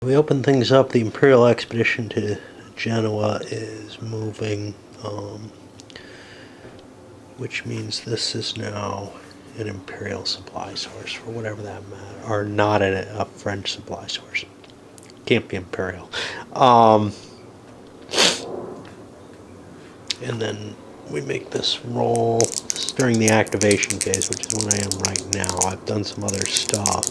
We open things up. The Imperial expedition to Genoa is moving, which means this is now an Imperial supply source for whatever that matters, or not a French supply source. Can't be Imperial. And then we make this roll. This is during the activation phase, which is when I am right now. I've done some other stuff.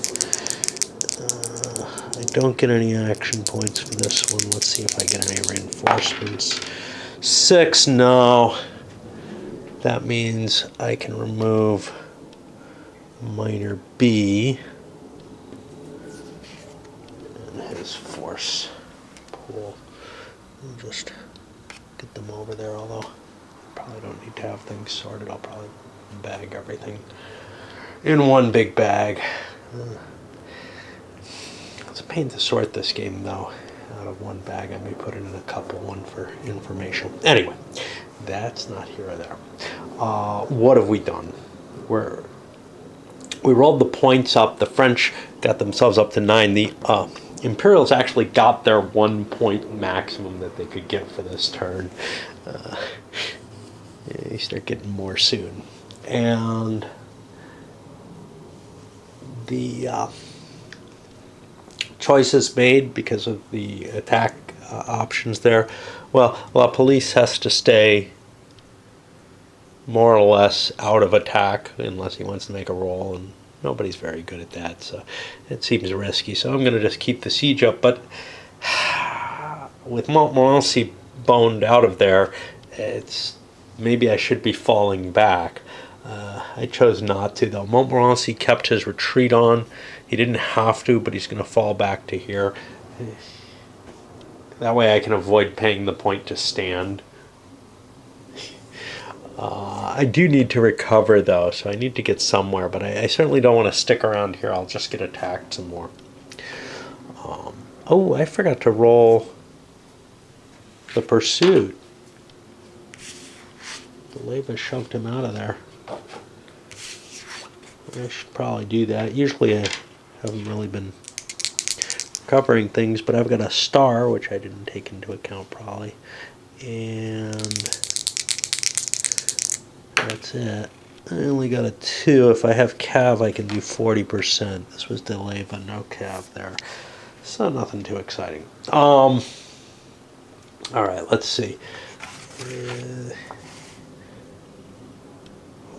I don't get any action points for this one. Let's see if I get any reinforcements. 6, no. That means I can remove minor B and his force pool. I'll just get them over there, although I probably don't need to have things sorted. I'll probably bag everything in one big bag. It's a pain to sort this game, though. Out of one bag, I may put it in a couple, one for information. Anyway, that's not here or there. What have we done? We rolled the points up. The French got themselves up to 9. The Imperials actually got their 1 point maximum that they could get for this turn. You start getting more soon. And the choices made because of the attack options there. Well, La Police has to stay more or less out of attack unless he wants to make a roll, and nobody's very good at that, so it seems risky. So I'm going to just keep the siege up, but with Montmorency boned out of there, maybe I should be falling back. I chose not to, though. Montmorency kept his retreat on. He didn't have to, but he's going to fall back to here. That way I can avoid paying the point to stand. I do need to recover, though, so I need to get somewhere, but I certainly don't want to stick around here. I'll just get attacked some more. Oh, I forgot to roll the pursuit. The lava shoved him out of there. I should probably do that. Usually I haven't really been covering things, but I've got a star, which I didn't take into account probably. And that's it. I only got a 2. If I have cav, I can do 40%. This was delay, but no cav there. So nothing too exciting. All right, let's see.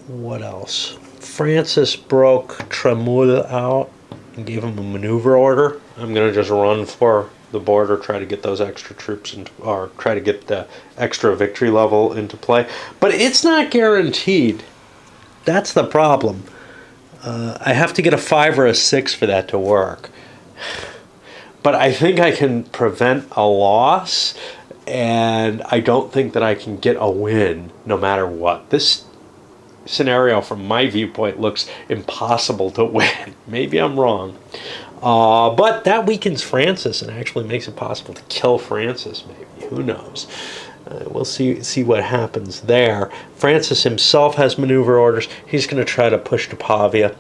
What else? Francis broke Tremoule out and gave him a maneuver order. I'm going to just run for the border, try to get those extra troops, or try to get the extra victory level into play. But it's not guaranteed. That's the problem. I have to get a 5 or a 6 for that to work. But I think I can prevent a loss, and I don't think that I can get a win no matter what. This scenario from my viewpoint looks impossible to win. Maybe I'm wrong. But that weakens Francis and actually makes it possible to kill Francis, maybe. Who knows? We'll see what happens there. Francis himself has maneuver orders. He's going to try to push to Pavia.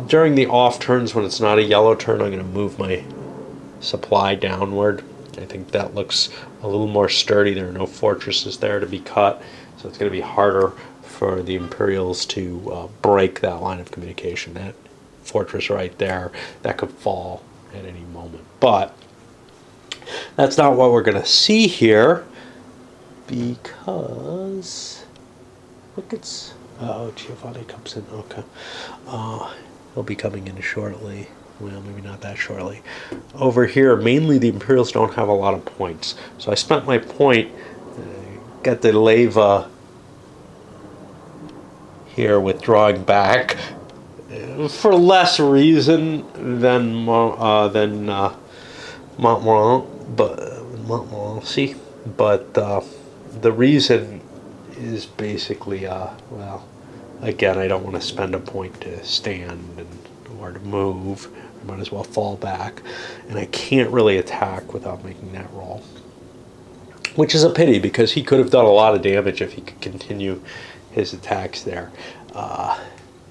During the off turns, when it's not a yellow turn, I'm going to move my supply downward. I think that looks a little more sturdy. There are no fortresses there to be cut, so it's going to be harder for the Imperials to break that line of communication. That fortress right there, that could fall at any moment. But that's not what we're going to see here, because look, it's Giovanni comes in. Okay, he'll be coming in shortly. Well, maybe not that shortly. Over here, mainly the Imperials don't have a lot of points, so I spent my point, got the leva here withdrawing back for less reason than Montmorency, but the reason is basically well, again, I don't want to spend a point to stand or to move. I might as well fall back, and I can't really attack without making that roll, which is a pity because he could have done a lot of damage if he could continue his attacks there.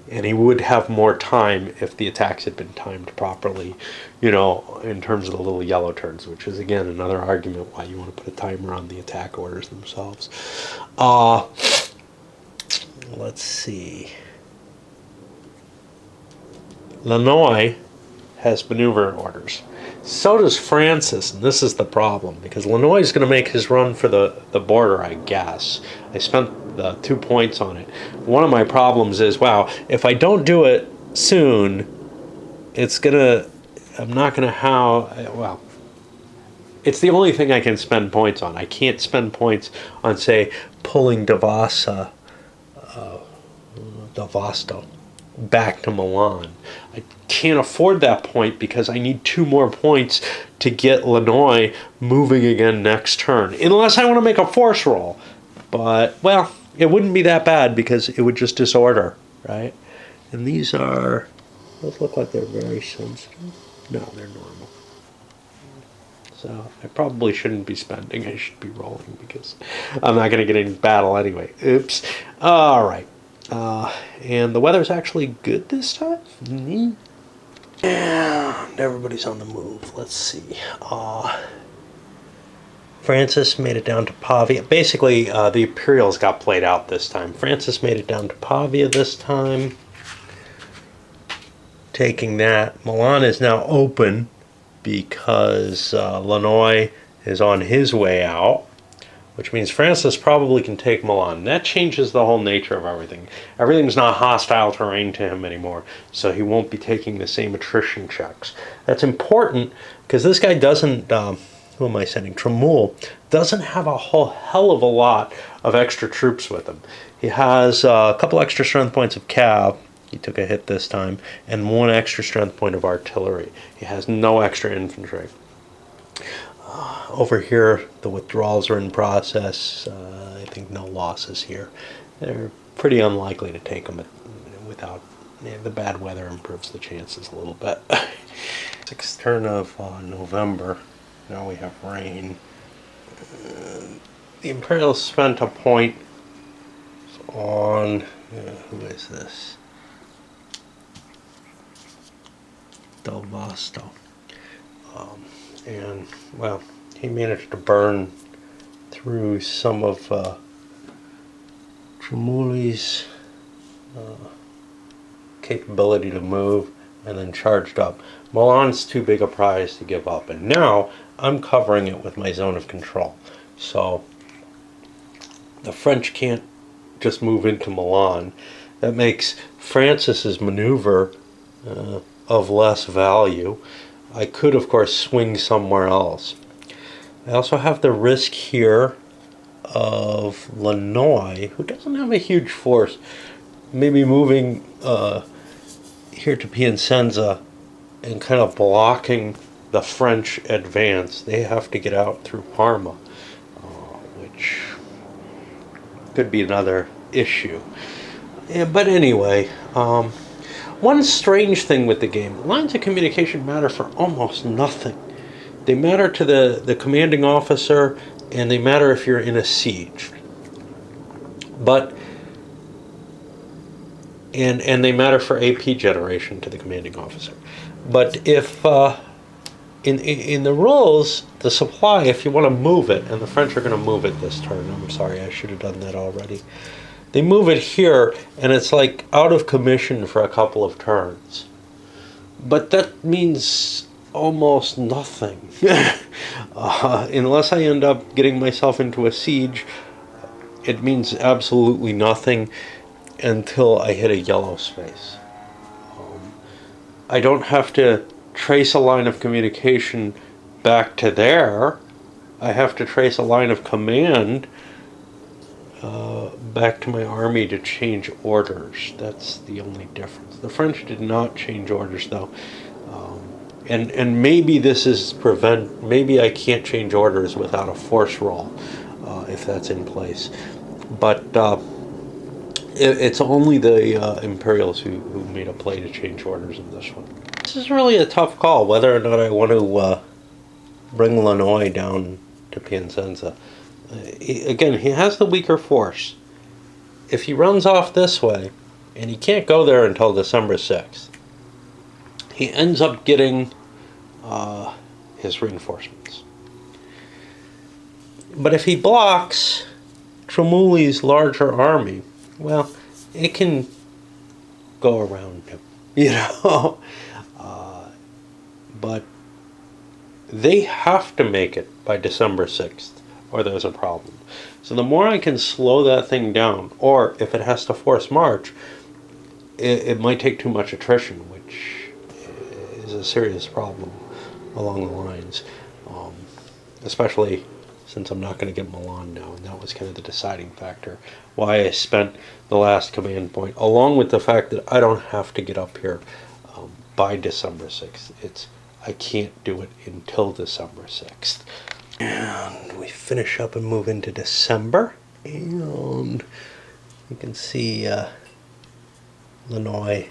And he would have more time if the attacks had been timed properly, you know, in terms of the little yellow turns, which is, again, another argument why you want to put a timer on the attack orders themselves. Let's see. Lannoy has maneuver orders. So does Francis, and this is the problem, because Lannoy is going to make his run for the border, I guess. I spent the 2 points on it. One of my problems is, wow, if I don't do it soon, I'm not going to have, well, it's the only thing I can spend points on. I can't spend points on, say, pulling Devasto back to Milan. I can't afford that point because I need 2 more points to get Lannoy moving again next turn, unless I want to make a force roll. But, well, it wouldn't be that bad because it would just disorder, right? And these look like they're very sensitive. No, they're normal. So I probably shouldn't be spending. I should be rolling because I'm not going to get any battle anyway. Oops. All right. And the weather's actually good this time. Mm-hmm. And everybody's on the move. Let's see. Francis made it down to Pavia. Basically, the Imperials got played out this time. Francis made it down to Pavia this time. Taking that. Milan is now open because Lannoy is on his way out, which means Francis probably can take Milan. That changes the whole nature of everything. Everything's not hostile terrain to him anymore, so he won't be taking the same attrition checks. That's important because this guy doesn't, who am I sending? Tremul doesn't have a whole hell of a lot of extra troops with him. He has a couple extra strength points of cav. He took a hit this time, and 1 extra strength point of artillery. He has no extra infantry. Over here, the withdrawals are in process. I think no losses here. They're pretty unlikely to take them without... the bad weather improves the chances a little bit. 6th turn of November. Now we have rain. The Imperials spent a point on... who is this? Del Vasto. And, well, he managed to burn through some of Tremuli's capability to move and then charged up. Milan's too big a prize to give up, and now I'm covering it with my zone of control. So the French can't just move into Milan. That makes Francis's maneuver of less value. I could, of course, swing somewhere else. I also have the risk here of Lannoy, who doesn't have a huge force, maybe moving here to Piacenza and kind of blocking the French advance. They have to get out through Parma, which could be another issue. Yeah, but anyway, one strange thing with the game, lines of communication matter for almost nothing. They matter to the commanding officer, and they matter if you're in a siege. But, and they matter for AP generation to the commanding officer. But if, in the rules, the supply, if you want to move it, and the French are going to move it this turn, I'm sorry, I should have done that already. They move it here, and it's like out of commission for a couple of turns. But that means almost nothing. Unless I end up getting myself into a siege, it means absolutely nothing until I hit a yellow space. I don't have to trace a line of communication back to there. I have to trace a line of command back to my army to change orders. That's the only difference. The French did not change orders, though. And maybe this is maybe I can't change orders without a force roll, if that's in place. But it's only the Imperials who made a play to change orders in this one. This is really a tough call, whether or not I want to bring Lannoy down to Piacenza. Again, he has the weaker force. If he runs off this way and he can't go there until December 6th. He ends up getting his reinforcements. But if he blocks Tremouli's larger army, well, it can go around him, you know. But they have to make it by December 6th, or there's a problem. So the more I can slow that thing down, or if it has to force march, it might take too much attrition, which is a serious problem along the lines, especially since I'm not going to get Milan now, and that was kind of the deciding factor why I spent the last command point, along with the fact that I don't have to get up here by December 6th. I can't do it until December 6th. And we finish up and move into December, and you can see Lannoy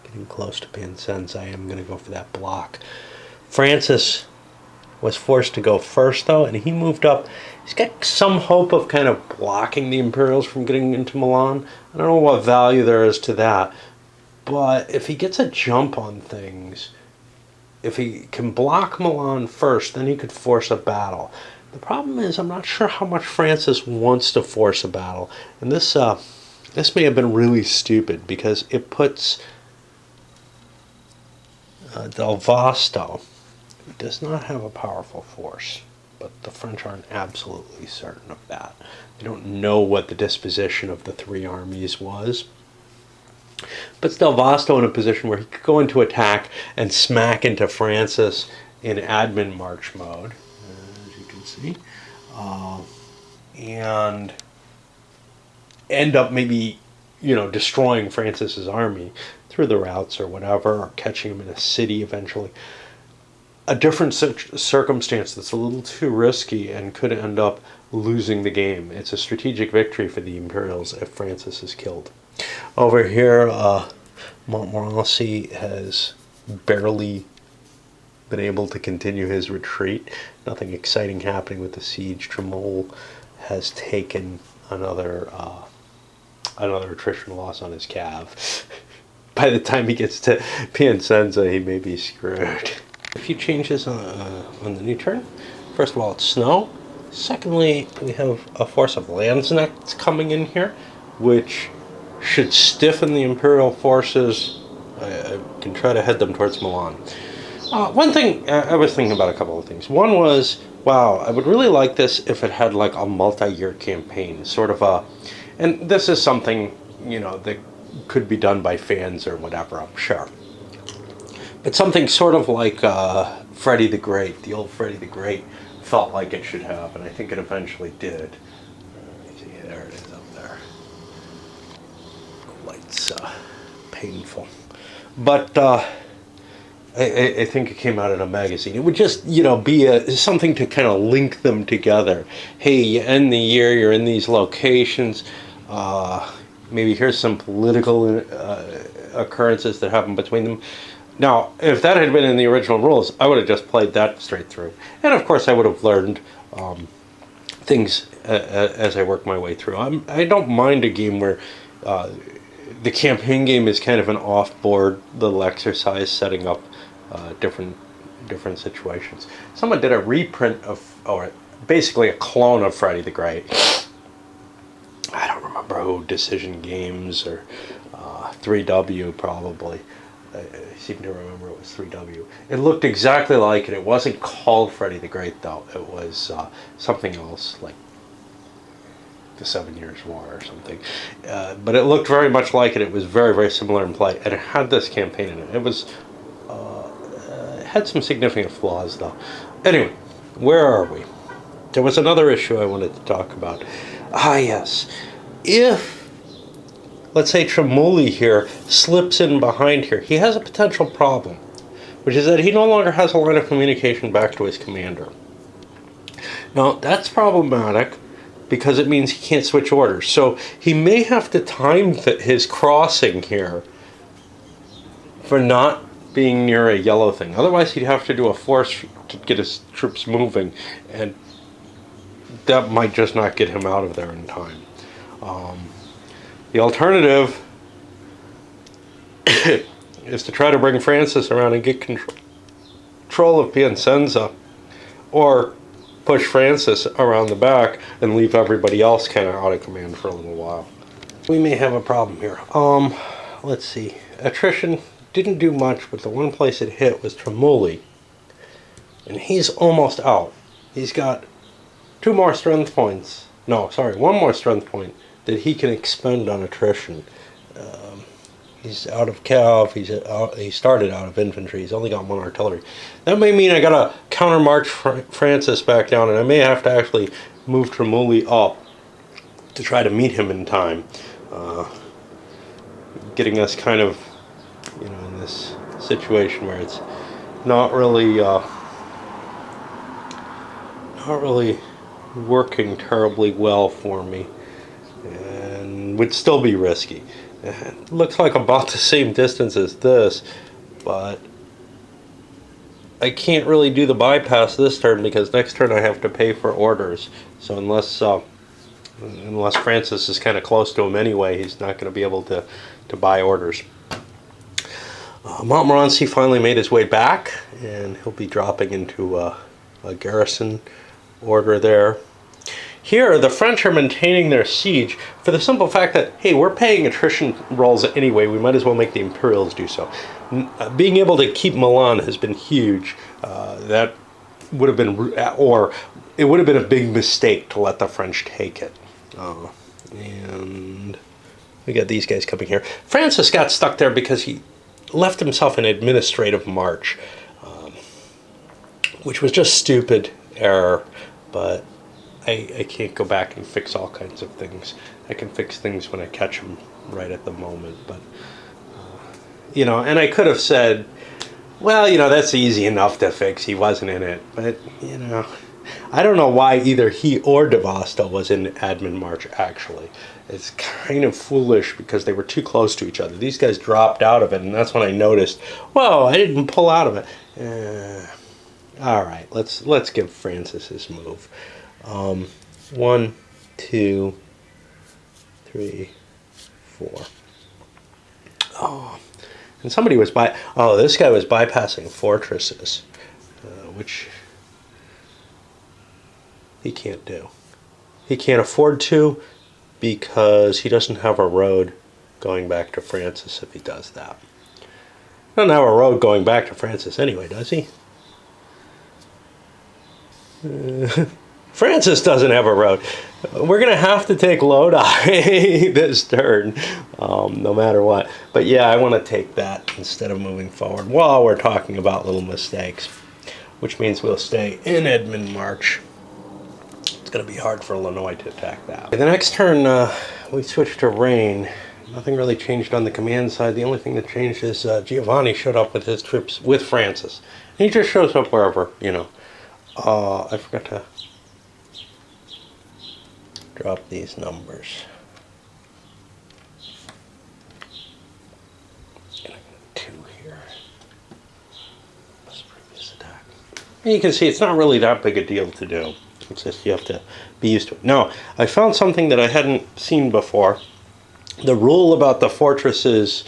getting close to Piacenza. I am going to go for that block. Francis was forced to go first, though, and he moved up. He's got some hope of kind of blocking the Imperials from getting into Milan. I don't know what value there is to that, but if he gets a jump on things, if he can block Milan first, then he could force a battle. The problem is, I'm not sure how much Francis wants to force a battle, and this may have been really stupid because it puts Del Vasto, who does not have a powerful force, but the French aren't absolutely certain of that. They don't know what the disposition of the three armies was. Puts Del Vasto in a position where he could go into attack and smack into Francis in admin march mode, as you can see, and end up maybe, destroying Francis's army through the routes or whatever, or catching him in a city eventually. A different circumstance that's a little too risky and could end up losing the game. It's a strategic victory for the Imperials if Francis is killed. Over here, Montmorency has barely been able to continue his retreat. Nothing exciting happening with the siege. Tremouille has taken another attrition loss on his cav. By the time he gets to Piacenza, he may be screwed. A few changes on the new turn. First of all, it's snow. Secondly, we have a force of Landsknechts coming in here, which should stiffen the Imperial forces. I can try to head them towards Milan. One thing, I was thinking about a couple of things. One was, wow, I would really like this if it had like a multi-year campaign, sort of and this is something, that could be done by fans or whatever, I'm sure. But something sort of like Freddy the Great, the old Freddy the Great, felt like it should have, and I think it eventually did. See, there it is up there. Quite painful. But I think it came out in a magazine. It would just, be something to kind of link them together. Hey, you end the year, you're in these locations. Maybe here's some political occurrences that happen between them. Now, if that had been in the original rules, I would have just played that straight through. And of course, I would have learned things as I work my way through. I don't mind a game where the campaign game is kind of an off-board little exercise setting up different situations. Someone did a reprint of, or basically a clone of Freddy the Great. I don't remember who, Decision Games or 3W probably. I seem to remember it was 3W. It looked exactly like it. It wasn't called Freddy the Great, though. It was something else, like the 7 Years' War or something. But it looked very much like it. It was very, very similar in play, and it had this campaign in it. It was it had some significant flaws, though. Anyway, where are we? There was another issue I wanted to talk about. Yes. If, let's say, Tremouille here slips in behind here, he has a potential problem, which is that he no longer has a line of communication back to his commander. Now, that's problematic because it means he can't switch orders. So he may have to time his crossing here for not being near a yellow thing. Otherwise, he'd have to do a force to get his troops moving, and that might just not get him out of there in time. The alternative is to try to bring Francis around and get control of Piacenza, or push Francis around the back and leave everybody else kind of out of command for a little while. We may have a problem here. Let's see. Attrition didn't do much, but the one place it hit was Tremulli, and he's almost out. He's got 2 more strength points. No, sorry, 1 more strength point that he can expend on attrition. He's out of cav. He started out of infantry. He's only got 1 artillery. That may mean I gotta countermarch Francis back down, and I may have to actually move Tremulli up to try to meet him in time, getting us kind of, in this situation where it's not really working terribly well for me, and would still be risky. It looks like about the same distance as this, but I can't really do the bypass this turn because next turn I have to pay for orders. So unless Francis is kind of close to him anyway, he's not going to be able to buy orders. Montmorency finally made his way back, and he'll be dropping into a garrison order there. Here, the French are maintaining their siege for the simple fact that, hey, we're paying attrition rolls anyway, we might as well make the Imperials do so. Being able to keep Milan has been huge. That would have been, or it would have been a big mistake to let the French take it. And we got these guys coming here. Francis got stuck there because he left himself an administrative march, which was just stupid error, but I can't go back and fix all kinds of things. I can fix things when I catch them right at the moment, but and I could have said, well, that's easy enough to fix. He wasn't in it, but I don't know why either he or Devasto was in admin march. Actually, it's kind of foolish because they were too close to each other. These guys dropped out of it, and that's when I noticed, whoa, I didn't pull out of it. All right, let's give Francis his move. 1, 2, 3, 4. Oh, and somebody was this guy was bypassing fortresses, which he can't do. He can't afford to because he doesn't have a road going back to Francis if he does that. He doesn't have a road going back to Francis anyway, does he? Francis doesn't have a road. We're going to have to take Lodi this turn, no matter what. But yeah, I want to take that instead of moving forward while we're talking about little mistakes, which means we'll stay in Edmund March. It's going to be hard for Illinois to attack that. The next turn, we switched to rain. Nothing really changed on the command side. The only thing that changed is Giovanni showed up with his troops with Francis. And he just shows up wherever, I forgot to drop these numbers. And I got 2 here. Plus previous attack. And you can see it's not really that big a deal to do. It's just you have to be used to it. Now, I found something that I hadn't seen before. The rule about the fortresses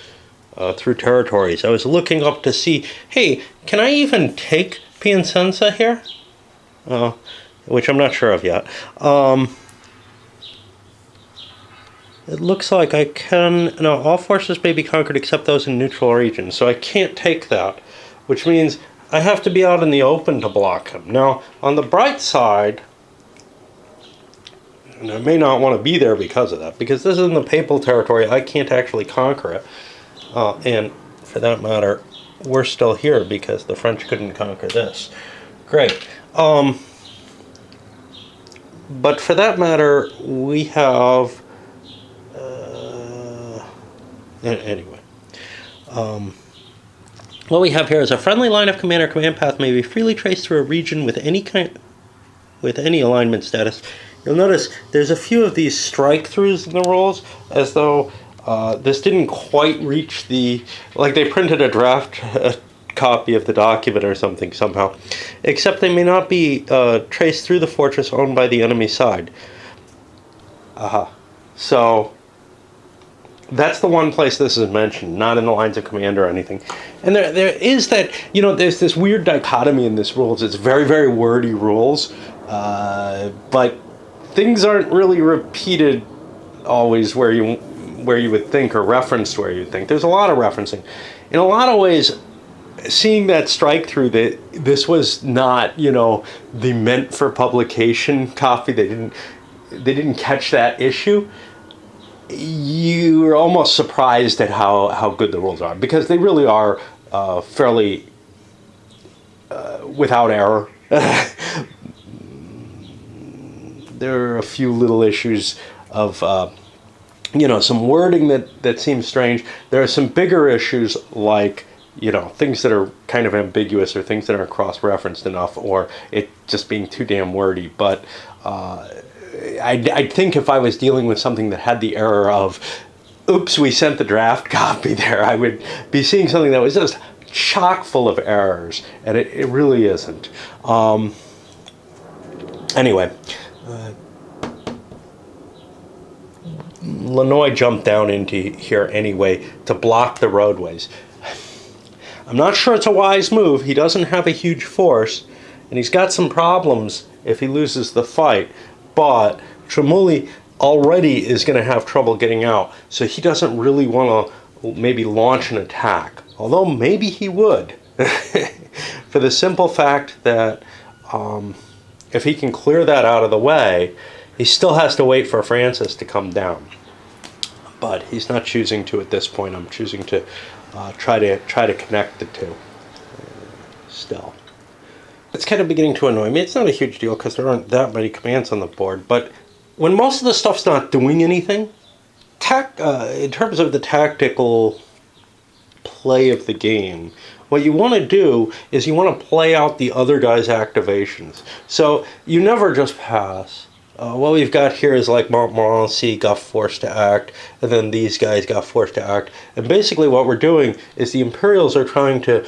through territories. I was looking up to see, hey, can I even take Piacenza here? Which I'm not sure of yet. It looks like I can... No, all forces may be conquered except those in neutral regions. So I can't take that, which means I have to be out in the open to block him. Now, on the bright side, and I may not want to be there because of that, because this is in the papal territory, I can't actually conquer it. And for that matter, we're still here because the French couldn't conquer this. Great. But for that matter, we have... Anyway. What we have here is a friendly line of command or command path may be freely traced through a region with any alignment status. You'll notice there's a few of these strike-throughs in the rolls, as though this didn't quite reach the... Like they printed a draft copy of the document or something somehow. Except they may not be traced through the fortress owned by the enemy side. So... That's the one place this is mentioned, not in the lines of command or anything. And there is that, there's this weird dichotomy in this rules. It's very, very wordy rules, but things aren't really repeated always where you would think, or referenced where you think. There's a lot of referencing. In a lot of ways, seeing that strike through that this was not, the meant for publication copy. They didn't catch that issue. You are almost surprised at how good the rules are, because they really are fairly without error. There are a few little issues of some wording that seems strange. There are some bigger issues like things that are kind of ambiguous, or things that aren't cross-referenced enough, or it just being too damn wordy. But I think if I was dealing with something that had the error of, oops, we sent the draft copy there, I would be seeing something that was just chock full of errors, and it really isn't. Anyway, Lannoy jumped down into here anyway to block the roadways. I'm not sure it's a wise move. He doesn't have a huge force, and he's got some problems if he loses the fight. But Tremulli already is going to have trouble getting out, so he doesn't really want to maybe launch an attack. Although maybe he would, for the simple fact that if he can clear that out of the way, he still has to wait for Francis to come down. But he's not choosing to at this point. I'm choosing to try to connect the two. Still, it's kind of beginning to annoy me. It's not a huge deal because there aren't that many commands on the board. But when most of the stuff's not doing anything, in terms of the tactical play of the game, what you want to do is you want to play out the other guy's activations. So you never just pass. What we've got here is like Montmorency got forced to act, and then these guys got forced to act. And basically what we're doing is the Imperials are trying to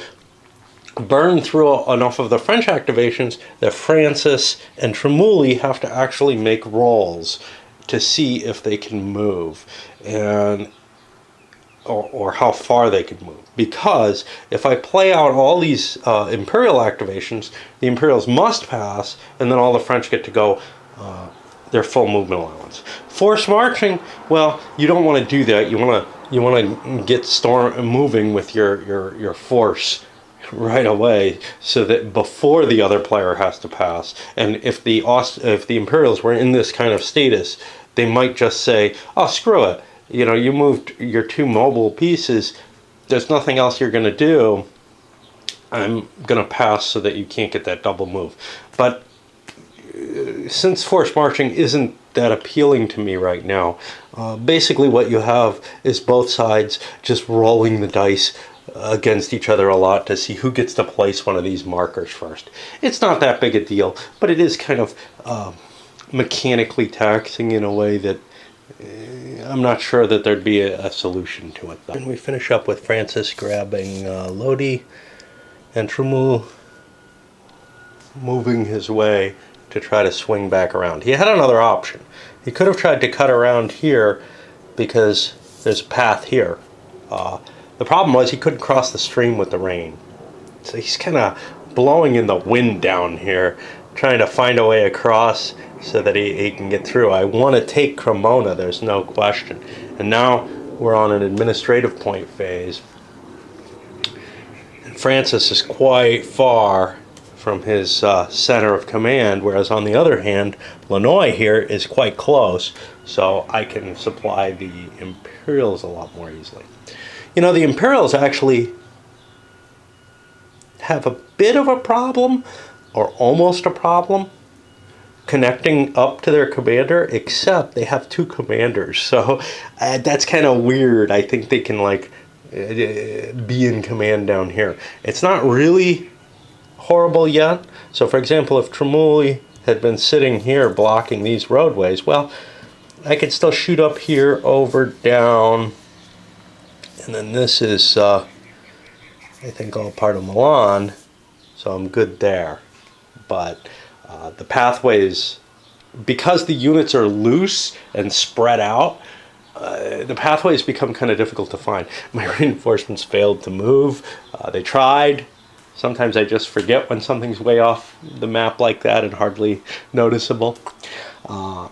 burn through enough of the French activations that Francis and Tremulli have to actually make rolls to see if they can move, and or how far they can move. Because if I play out all these Imperial activations, the Imperials must pass, and then all the French get to go their full movement allowance. Force marching, well, you don't want to do that. You want to get moving with your force right away, so that before the other player has to pass. And if the Imperials were in this kind of status, they might just say, "Oh, screw it. You moved your two mobile pieces. There's nothing else you're going to do. I'm going to pass so that you can't get that double move." But since force marching isn't that appealing to me right now, basically what you have is both sides just rolling the dice against each other a lot to see who gets to place one of these markers first. It's not that big a deal, but it is kind of mechanically taxing in a way that I'm not sure that there'd be a solution to it. And we finish up with Francis grabbing Lodi, and Tremulli moving his way to try to swing back around. He had another option. He could have tried to cut around here because there's a path here. The problem was he couldn't cross the stream with the rain. So he's kind of blowing in the wind down here, trying to find a way across so that he can get through. I want to take Cremona, there's no question. And now we're on an administrative point phase. And Francis is quite far from his center of command, whereas on the other hand, Lannoy here is quite close, so I can supply the Imperials a lot more easily. The Imperials actually have a bit of a problem, or almost a problem, connecting up to their commander, except they have two commanders, so that's kind of weird. I think they can be in command down here. It's not really horrible yet. So for example, if Tremulli had been sitting here blocking these roadways, well, I could still shoot up here, over, down, and then this is I think all part of Milan, so I'm good there. But the pathways, because the units are loose and spread out, the pathways become kind of difficult to find. My reinforcements failed to move. They tried. Sometimes I just forget when something's way off the map like that and hardly noticeable. I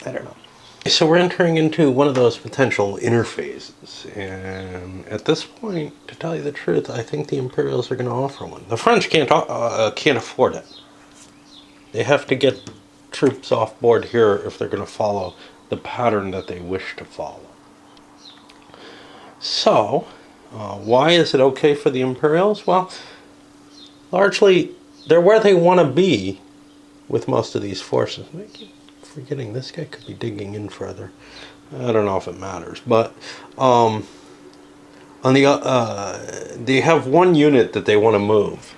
don't know. So we're entering into one of those potential interphases, and at this point, to tell you the truth, I think the Imperials are going to offer one. The French can't afford it. They have to get troops off board here if they're going to follow the pattern that they wish to follow. So, why is it okay for the Imperials? Well, largely, they're where they want to be with most of these forces. I keep forgetting this guy could be digging in further. I don't know if it matters, but on the they have one unit that they want to move.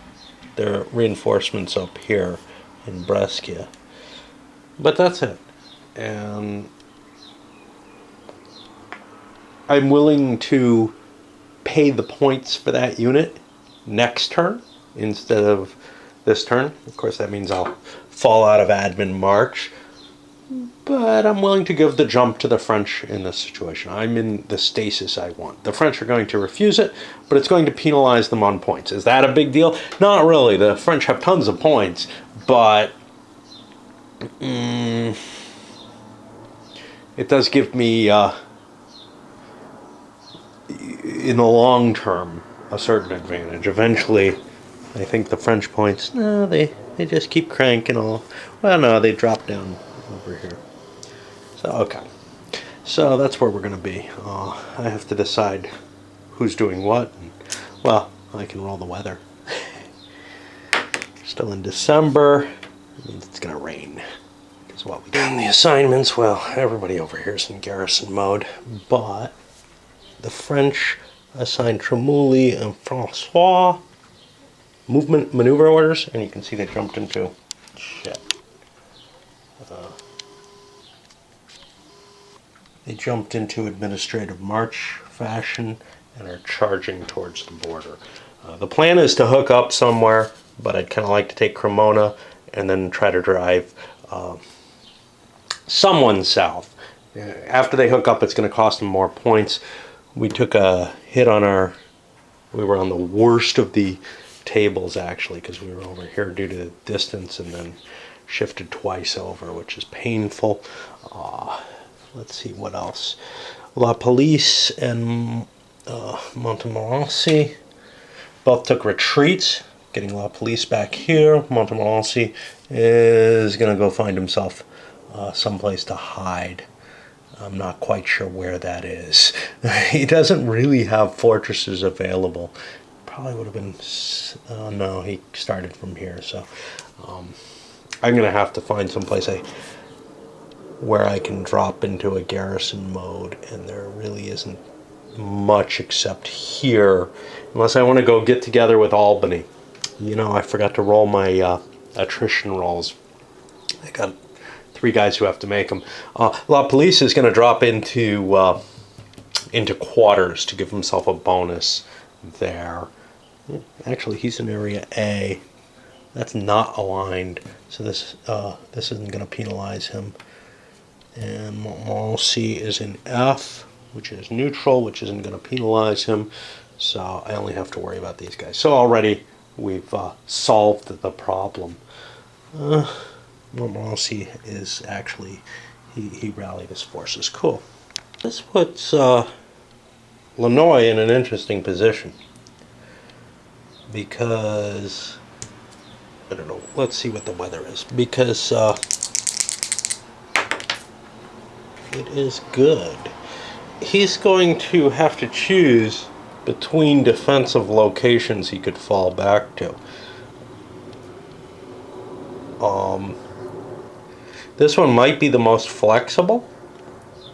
Their reinforcements up here in Brescia, but that's it. And I'm willing to pay the points for that unit next turn instead of this turn. Of course, that means I'll fall out of admin March, but I'm willing to give the jump to the French in this situation. I'm in the stasis I want. The French are going to refuse it, but it's going to penalize them on points. Is that a big deal? Not really. The French have tons of points, but it does give me, in the long term, a certain advantage. Eventually, I think the French points, no, they just keep cranking all. Well, no, they drop down over here. So, okay. So that's where we're going to be. I have to decide who's doing what. And, well, I can roll the weather. Still in December. It means it's going to rain. Is what we do. And the assignments, well, everybody over here is in garrison mode. But the French assigned Tremouille and Francois movement maneuver orders. And you can see they jumped into shit. They jumped into administrative march fashion and are charging towards the border. The plan is to hook up somewhere, but I'd kind of like to take Cremona and then try to drive someone south. After they hook up, it's going to cost them more points. We took a hit on we were on the worst of the tables actually, because we were over here due to the distance and then shifted twice over, which is painful. Let's see what else. La Police and Montmorency both took retreats, getting La Police back here. Montmorency is going to go find himself someplace to hide. I'm not quite sure where that is. He doesn't really have fortresses available. Probably would have been... no, he started from here, so... I'm going to have to find someplace where I can drop into a garrison mode, and there really isn't much except here, unless I want to go get together with Albany. You know, I forgot to roll my attrition rolls. I got 3 guys who have to make them. La Police is going to drop into quarters to give himself a bonus there. Actually, he's in area A. That's not aligned, so this isn't going to penalize him. And Montmorency is in F, which is neutral, which isn't going to penalize him. So I only have to worry about these guys. So already we've solved the problem. Montmorency is actually, he rallied his forces. Cool. This puts Lannoy in an interesting position. Because, I don't know, let's see what the weather is. Because it is good. He's going to have to choose between defensive locations he could fall back to. This one might be the most flexible.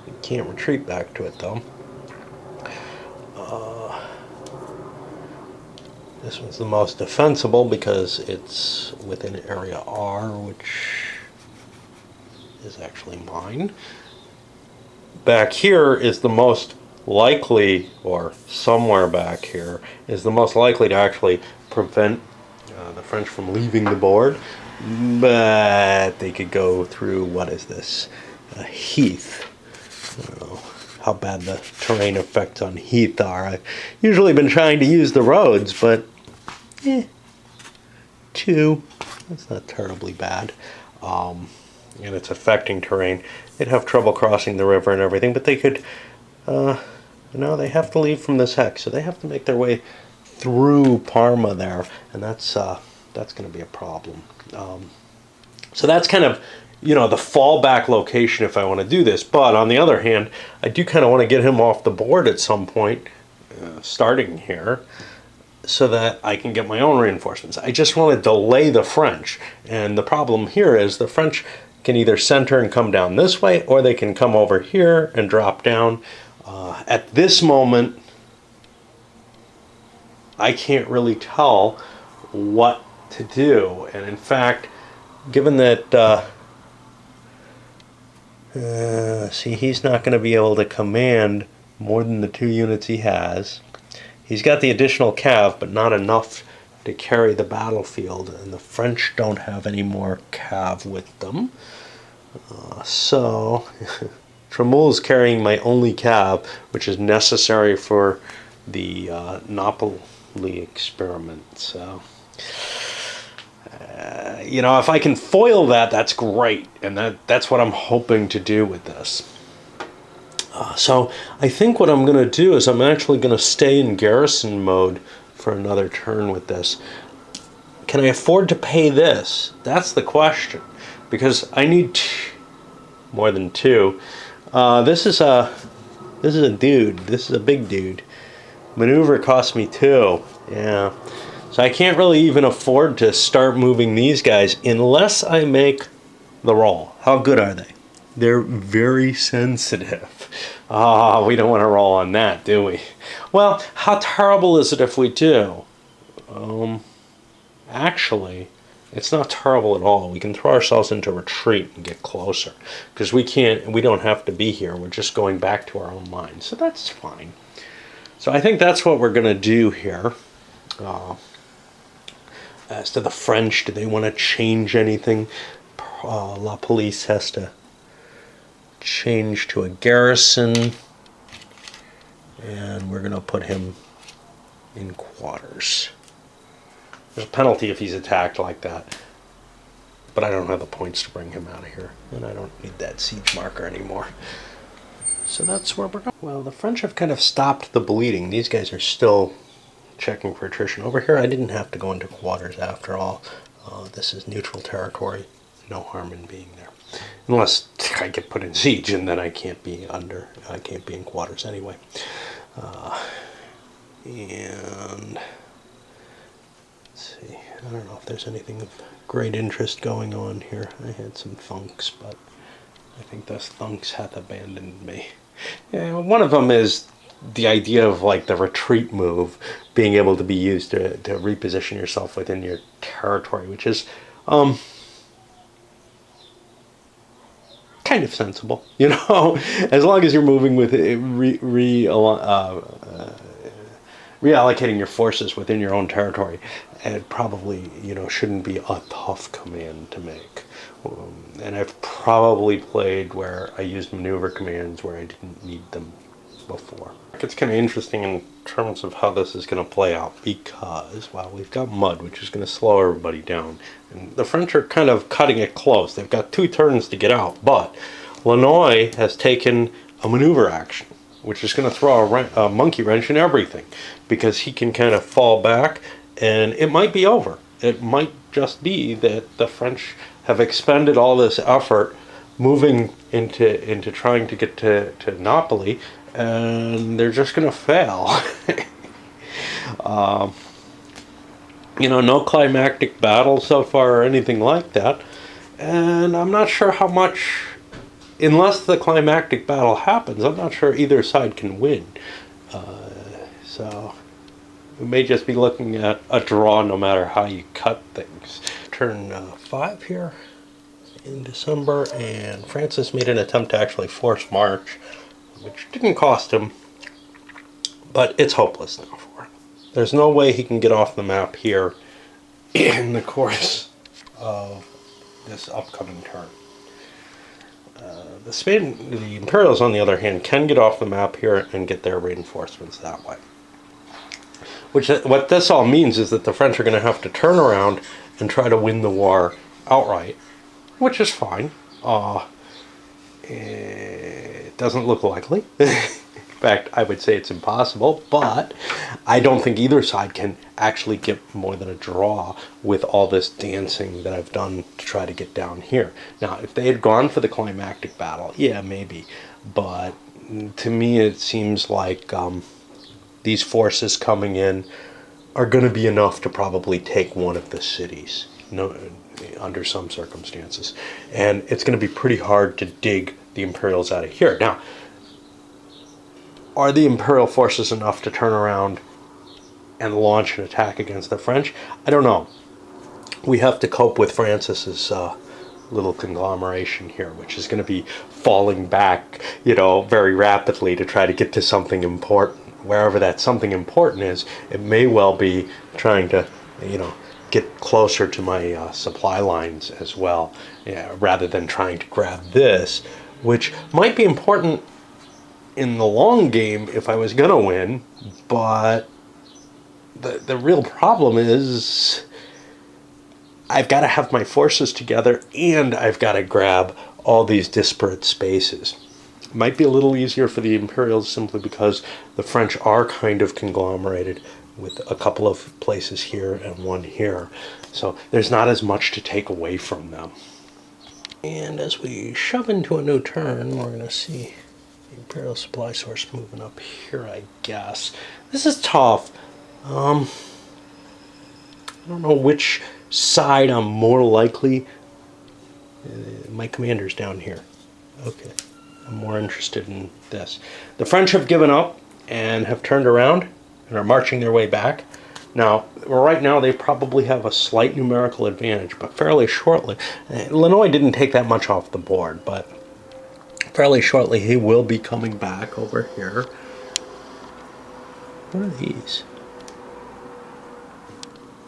You can't retreat back to it though. This one's the most defensible because it's within area R, which is actually mine. Back here is the most likely, or somewhere back here, is the most likely to actually prevent the French from leaving the board. But they could go through, what is this? heath. I don't know how bad the terrain effects on heath are. I've usually been trying to use the roads, but 2, that's not terribly bad. And it's affecting terrain. They'd have trouble crossing the river and everything, but they could, no, they have to leave from this hex, so they have to make their way through Parma there, and that's going to be a problem. So that's kind of, the fallback location if I want to do this. But on the other hand, I do kind of want to get him off the board at some point, starting here, so that I can get my own reinforcements. I just want to delay the French. And the problem here is the French can either center and come down this way, or they can come over here and drop down. At this moment, I can't really tell what to do. And in fact, given that, see, he's not going to be able to command more than the 2 units he has. He's got the additional cav, but not enough to carry the battlefield, and the French don't have any more cav with them. So, Tremouille is carrying my only cav, which is necessary for the Napoli experiment. So, if I can foil that, that's great, and that's what I'm hoping to do with this. So I think what I'm going to do is I'm actually going to stay in garrison mode for another turn with this. Can I afford to pay this? That's the question, because I need more than 2. This is a dude. This is a big dude. Maneuver cost me 2. Yeah. So I can't really even afford to start moving these guys unless I make the roll. How good are they? They're very sensitive. We don't want to roll on that, do we? Well, how terrible is it if we do? Actually, it's not terrible at all. We can throw ourselves into retreat and get closer, because we don't have to be here. We're just going back to our own line. So that's fine. So I think that's what we're going to do here. As to the French, do they want to change anything? La Police has to change to a garrison, and we're going to put him in quarters. There's a penalty if he's attacked like that, but I don't have the points to bring him out of here, and I don't need that siege marker anymore. So that's where we're going. Well, the French have kind of stopped the bleeding. These guys are still checking for attrition. Over here, I didn't have to go into quarters after all. This is neutral territory. No harm in being there. Unless I get put in siege, and then I can't be in quarters anyway. And let's see, I don't know if there's anything of great interest going on here. I had some thunks, but I think those thunks have abandoned me. Yeah, one of them is the idea of like the retreat move being able to be used to reposition yourself within your territory, which is kind of sensible, as long as you're moving with reallocating your forces within your own territory. It probably shouldn't be a tough command to make. And I've probably played where I used maneuver commands where I didn't need them before. It's kind of interesting in terms of how this is going to play out, because, well, we've got mud, which is going to slow everybody down. And the French are kind of cutting it close. They've got 2 turns to get out, but Lannoy has taken a maneuver action, which is going to throw a monkey wrench in everything, because he can kind of fall back, and it might be over. It might just be that the French have expended all this effort moving into trying to get to Napoli, and they're just going to fail. No climactic battle so far or anything like that. And I'm not sure how much, unless the climactic battle happens, I'm not sure either side can win. So we may just be looking at a draw no matter how you cut things. Turn 5 here in December, and Francis made an attempt to actually force march, which didn't cost him, but it's hopeless now for him. There's no way he can get off the map here in the course of this upcoming turn. the Imperials, on the other hand, can get off the map here and get their reinforcements that way. What this all means is that the French are going to have to turn around and try to win the war outright, which is fine. It doesn't look likely. In fact, I would say it's impossible, but I don't think either side can actually get more than a draw with all this dancing that I've done to try to get down here. Now, if they had gone for the climactic battle, yeah, maybe. But to me, it seems like these forces coming in are going to be enough to probably take one of the cities, under some circumstances. And it's going to be pretty hard to dig the Imperials out of here. Now, are the Imperial forces enough to turn around and launch an attack against the French? I don't know. We have to cope with Francis's little conglomeration here, which is going to be falling back, very rapidly to try to get to something important. Wherever that something important is, it may well be trying to, get closer to my supply lines as well, rather than trying to grab this, which might be important in the long game if I was going to win, but the real problem is I've got to have my forces together and I've got to grab all these disparate spaces. It might be a little easier for the Imperials simply because the French are kind of conglomerated with a couple of places here and one here. So there's not as much to take away from them. And as we shove into a new turn, we're going to see the Imperial supply source moving up here, I guess. This is tough. I don't know which side I'm more likely. My commander's down here. Okay. I'm more interested in this. The French have given up and have turned around and are marching their way back. Now, right now, they probably have a slight numerical advantage, but fairly shortly. Illinois didn't take that much off the board, but fairly shortly he will be coming back over here. What are these?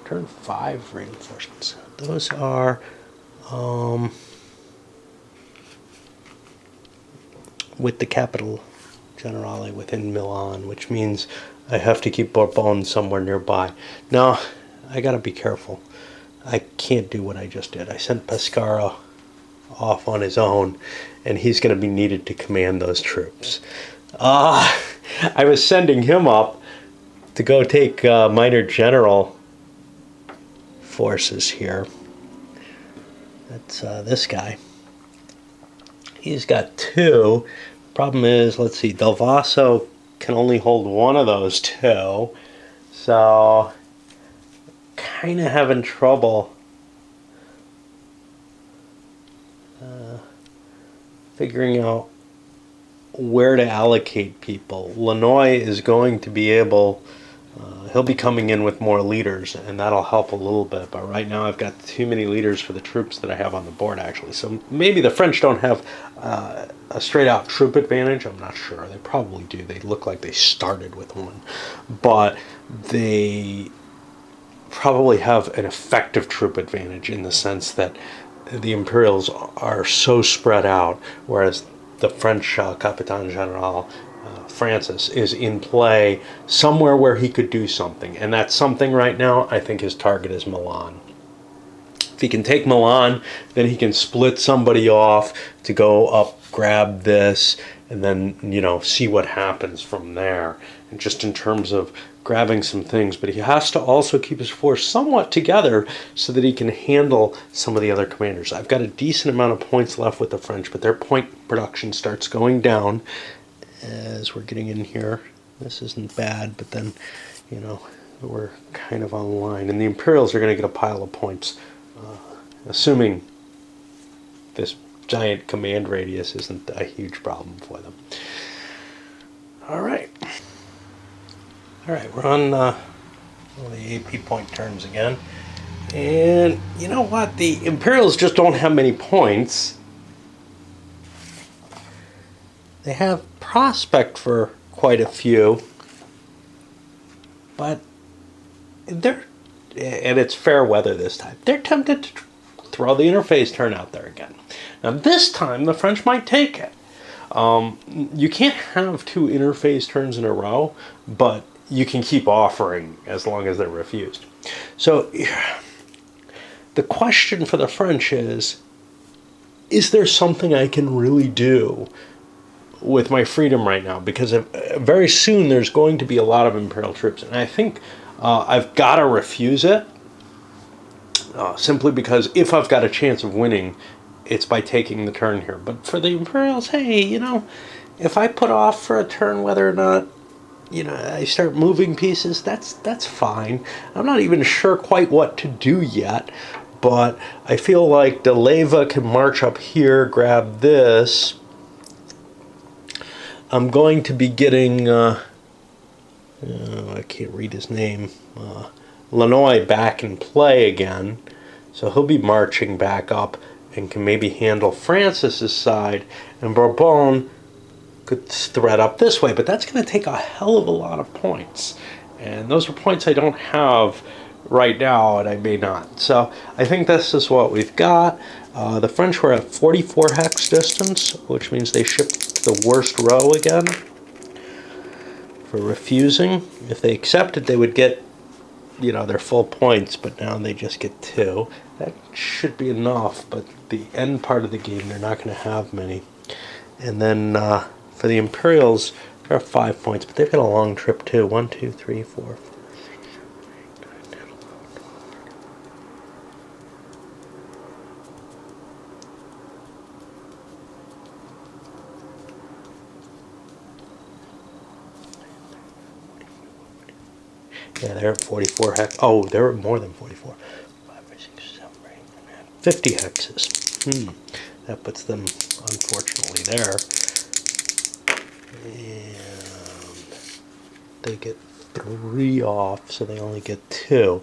Turn 5 reinforcements. Those are with the capital generale within Milan, which means I have to keep Bourbon somewhere nearby. Now, I gotta be careful. I can't do what I just did. I sent Pescara off on his own, and he's gonna be needed to command those troops. I was sending him up to go take minor general forces here. That's this guy. He's got 2. Problem is, let's see, Del Vaso can only hold one of those 2. So, kind of having trouble figuring out where to allocate people. Lanoy is going to be able, he'll be coming in with more leaders, and that'll help a little bit. But right now I've got too many leaders for the troops that I have on the board, actually. So maybe the French don't have a straight-out troop advantage. I'm not sure. They probably do. They look like they started with one. But they probably have an effective troop advantage in the sense that the Imperials are so spread out, whereas the French Capitaine General Francis is in play somewhere where he could do something. And that something right now, I think his target is Milan. If he can take Milan, then he can split somebody off to go up, grab this, and then, see what happens from there. And just in terms of grabbing some things, but he has to also keep his force somewhat together so that he can handle some of the other commanders. I've got a decent amount of points left with the French, but their point production starts going down as we're getting in here. This isn't bad, but then, we're kind of on the line. And the Imperials are going to get a pile of points, assuming this giant command radius isn't a huge problem for them. All right, we're on the AP point turns again. And you know what? The Imperials just don't have many points. They have prospect for quite a few, but and it's fair weather this time. They're tempted to throw the interface turn out there again. Now this time the French might take it. You can't have two interface turns in a row, but you can keep offering as long as they're refused. So the question for the French is there something I can really do with my freedom right now? Because very soon there's going to be a lot of Imperial troops, and I think I've got to refuse it, simply because if I've got a chance of winning, it's by taking the turn here. But for the Imperials, hey, if I put off for a turn whether or not I start moving pieces, that's fine. I'm not even sure quite what to do yet, but I feel like De Leyva can march up here, grab this. I'm going to be getting, I can't read his name, Lannoy back in play again, so he'll be marching back up and can maybe handle Francis's side, and Bourbon could thread up this way, but that's going to take a hell of a lot of points, and those are points I don't have right now, and I may not. So I think this is what we've got. The French were at 44 hex distance, which means they shipped the worst row again for refusing. If they accepted, they would get their full points, but now they just get 2. That should be enough, but the end part of the game they're not going to have many. And then for the Imperials, they're 5 points, but they've got a long trip too. 1, 2, 3, 4, 5. Yeah, they're at 44 hex. Oh, they're at more than 44. 5, 6, 7, 8, 9, 50 hexes. That puts them, unfortunately, there. And they get 3 off, so they only get 2.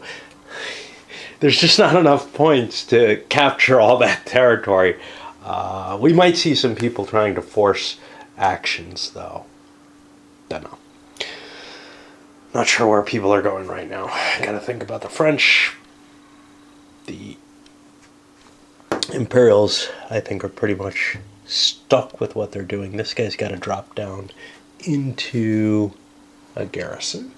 There's just not enough points to capture all that territory. We might see some people trying to force actions, though. Don't know. Not sure where people are going right now. Gotta think about the French. The Imperials, I think, are pretty much stuck with what they're doing. This guy's got to drop down into a garrison.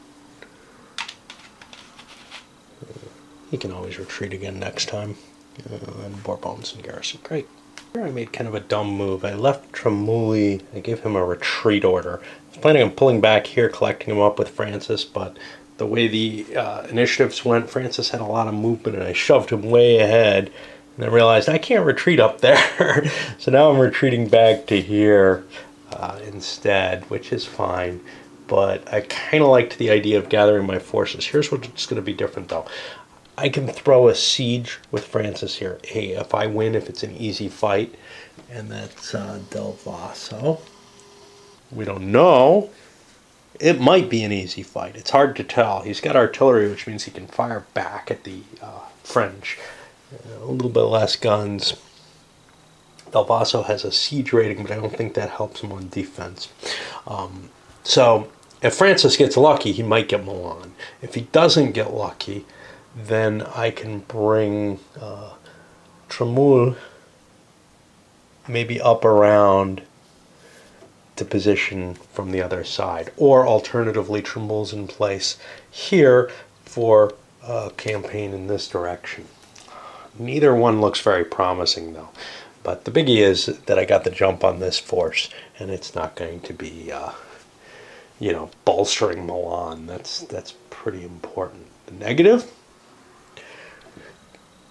He can always retreat again next time. And Bourbon's in garrison. Great. Here I made kind of a dumb move. I left Tremouille. I gave him a retreat order. I was planning on pulling back here, collecting him up with Francis, but the way the initiatives went, Francis had a lot of movement, and I shoved him way ahead. And I realized I can't retreat up there. So now I'm retreating back to here instead, which is fine. But I kind of liked the idea of gathering my forces. Here's what's going to be different, though. I can throw a siege with Francis here. Hey, if I win, if it's an easy fight, and that's Del Vaso. We don't know. It might be an easy fight. It's hard to tell. He's got artillery, which means he can fire back at the French. A little bit less guns. Del Vaso has a siege rating, but I don't think that helps him on defense. So if Francis gets lucky, he might get Milan. If he doesn't get lucky, then I can bring Tremouille maybe up around to position from the other side. Or alternatively, Tremoulle's in place here for a campaign in this direction. Neither one looks very promising, though. But the biggie is that I got the jump on this force, and it's not going to be, bolstering Milan. That's pretty important. The negative?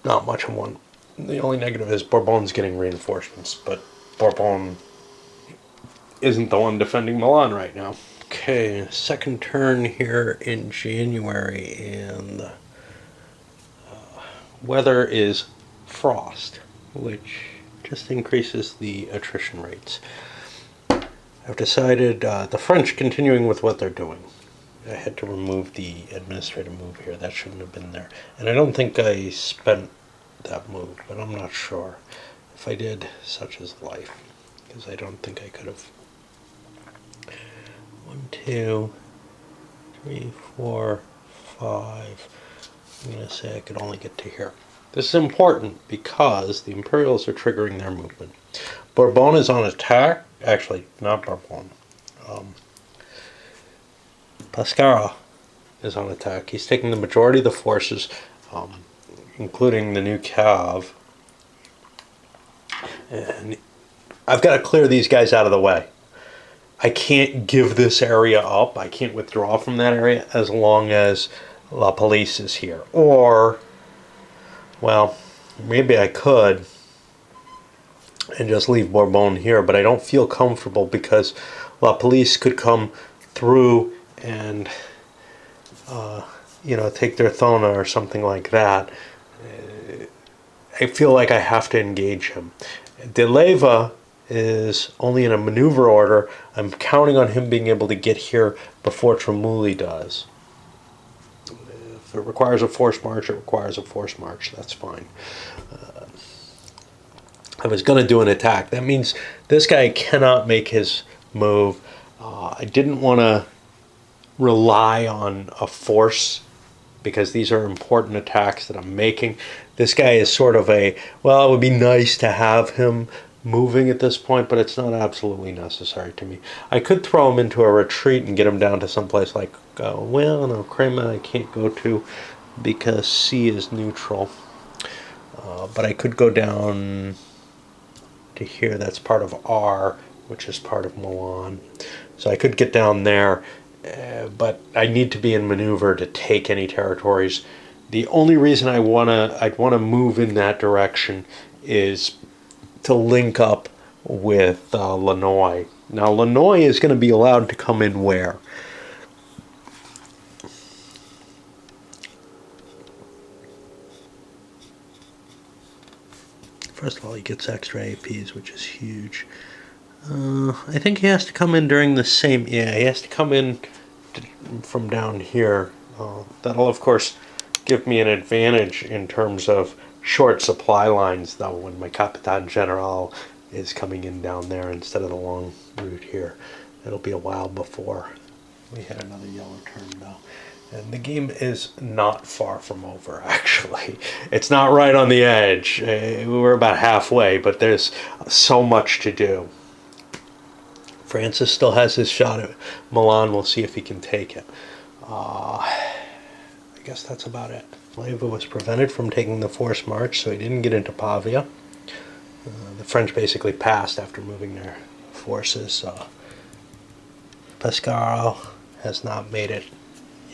Not much of one. The only negative is Bourbon's getting reinforcements, but Bourbon isn't the one defending Milan right now. Okay, second turn here in January, and weather is frost, which just increases the attrition rates. I've decided the French continuing with what they're doing. I had to remove the administrative move here. That shouldn't have been there. And I don't think I spent that move, but I'm not sure. If I did, such is life. Because I don't think I could have. 1, 2, 3, 4, 5. I'm going to say I could only get to here. This is important because the Imperials are triggering their movement. Bourbon is on attack. Actually, not Bourbon. Pescara is on attack. He's taking the majority of the forces, including the new cav. And I've got to clear these guys out of the way. I can't give this area up. I can't withdraw from that area as long as La Police is here. Or, well, maybe I could and just leave Bourbon here, but I don't feel comfortable because La Police could come through and take their Thona or something like that. I feel like I have to engage him. De Leyva is only in a maneuver order. I'm counting on him being able to get here before Tremulli does. If it requires a forced march, it requires a forced march. That's fine. I was going to do an attack. That means this guy cannot make his move. I didn't want to rely on a force because these are important attacks that I'm making. This guy is sort of it would be nice to have him moving at this point, but it's not absolutely necessary to me. I could throw him into a retreat and get him down to someplace like, Crema I can't go to because C is neutral. But I could go down to here. That's part of R, which is part of Milan. So I could get down there, but I need to be in maneuver to take any territories. The only reason I'd want to move in that direction is to link up with Lannoy. Now, Lannoy is going to be allowed to come in where? First of all, he gets extra APs, which is huge. I think he has to come in during the same... Yeah, he has to come in from down here. That'll, of course, give me an advantage in terms of short supply lines, though, when my Capitan General is coming in down there instead of the long route here. It'll be a while before we hit another yellow turn, though. And the game is not far from over, actually. It's not right on the edge. We're about halfway, but there's so much to do. Francis still has his shot at Milan. We'll see if he can take it. I guess that's about it. Leyva was prevented from taking the forced march, so he didn't get into Pavia. The French basically passed after moving their forces. Pescara has not made it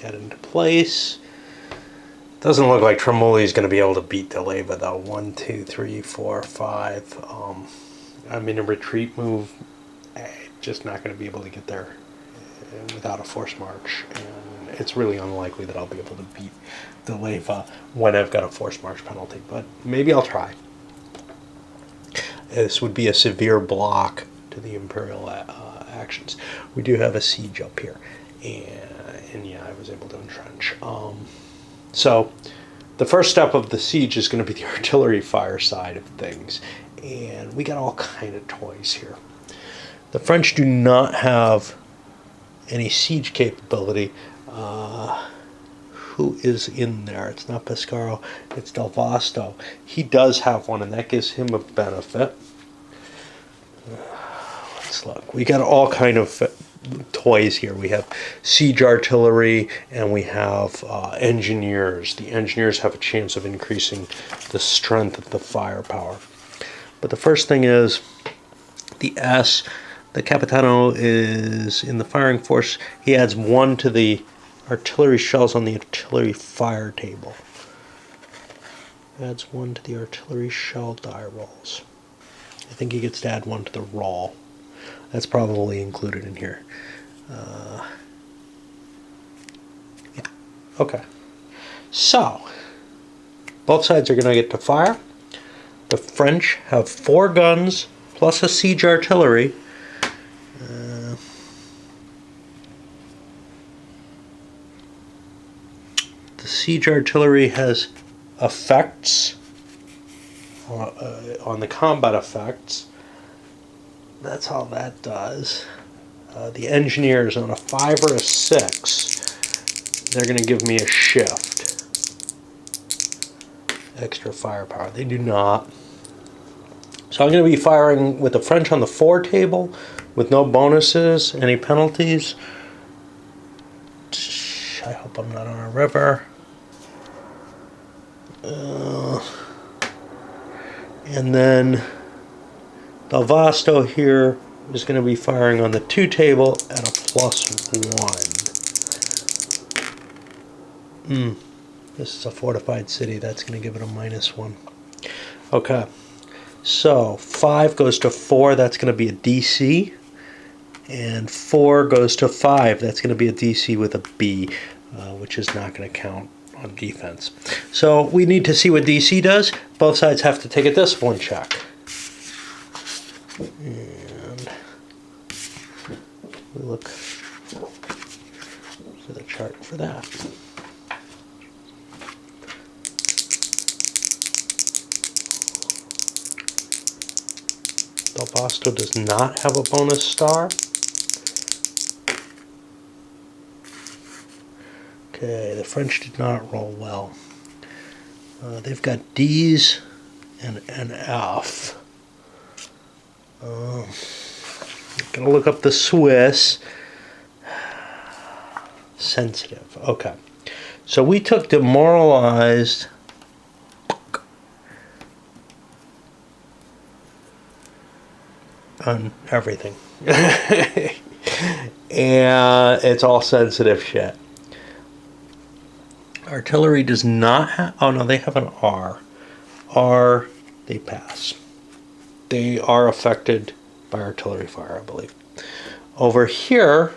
yet into place. Doesn't look like Tremulli is going to be able to beat De Leyva, though. 1, 2, 3, 4, 5. I'm in a retreat move. Just not going to be able to get there without a forced march, and it's really unlikely that I'll be able to beat De Leyva when I've got a forced march penalty, but maybe I'll try. This would be a severe block to the Imperial actions. We do have a siege up here, and yeah, I was able to entrench. So the first step of the siege is going to be the artillery fire side of things, and we got all kind of toys here. The French do not have any siege capability. Who is in there? It's not Pescara, it's Del Vasto. He does have one, and that gives him a benefit. Let's look. We got all kind of toys here. We have siege artillery, and we have engineers. The engineers have a chance of increasing the strength of the firepower. But the first thing is the S. The Capitano is in the firing force. He adds 1 to the artillery shells on the artillery fire table. Adds 1 to the artillery shell die rolls. I think he gets to add 1 to the roll. That's probably included in here. Yeah. Okay. So, both sides are going to get to fire. The French have 4 guns plus a siege artillery. The siege artillery has effects on the combat effects. That's all that does. The engineers on a 5 or a 6, they're going to give me a shift. extra firepower. They do not. So I'm going to be firing with the French on the 4 table with no bonuses, any penalties. I hope I'm not on a river. And then Del Vasto here is going to be firing on the 2 table at a +1. This is a fortified city. That's going to give it a -1. Okay. So 5 goes to 4. That's going to be a DC. And 4 goes to 5. That's going to be a DC with a B, which is not going to count on defense. So we need to see what DC does. Both sides have to take a discipline check. And we look to the chart for that. Del Vasto does not have a bonus star. Okay, the French did not roll well. They've got D's and an F. Gonna look up the Swiss. Sensitive. Okay. So we took demoralized. On everything. And it's all sensitive shit. Artillery does not have, oh no, they have an R. R, they pass. They are affected by artillery fire, I believe. Over here,